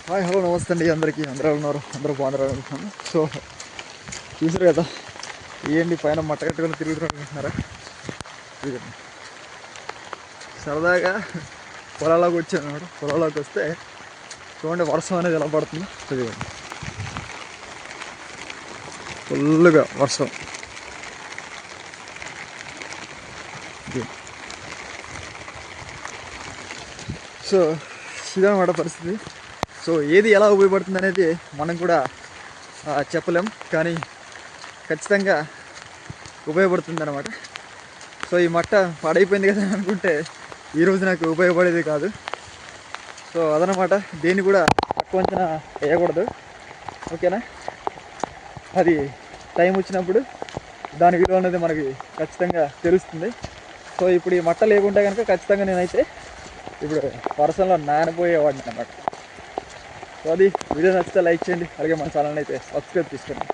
Hi hello నమస్తే అండి అందరికీ. అందరూ ఉన్నారు, అందరూ బాగున్నారు అనుకుంటున్నాను. సో చూసారు కదా, ఏంటి పైన మట్ట కట్టుకొని తిరుగుతున్నారు అనుకుంటున్నారా? సరదాగా పొలాల్లోకి వచ్చాను అనమాట. పొలాల్లోకి వస్తే చూడండి వర్షం అనేది ఎలా పడుతుందో చూడండి. ఫుల్గా వర్షం. సో ఇదన్నమాట పరిస్థితి. సో ఏది ఎలా ఉపయోగపడుతుంది అనేది మనం కూడా చెప్పలేం, కానీ ఖచ్చితంగా ఉపయోగపడుతుంది అనమాట. సో ఈ మట్ట పాడైపోయింది కదా అనుకుంటే ఈరోజు నాకు ఉపయోగపడేది కాదు. సో అదనమాట, దేన్ని కూడా తక్కువ అంచనా వేయకూడదు, ఓకేనా? అది టైం వచ్చినప్పుడు దాని విలువ అనేది మనకి ఖచ్చితంగా తెలుస్తుంది. సో ఇప్పుడు ఈ మట్ట లేకుంటే కనుక ఖచ్చితంగా నేనైతే ఇప్పుడు వర్షంలో నానపోయేవాడిని అనమాట. సో అది వీడియో నచ్చితే లైక్ చేయండి, అలాగే మన ఛానల్ అయితే సబ్స్క్రైబ్ చేసుకోండి.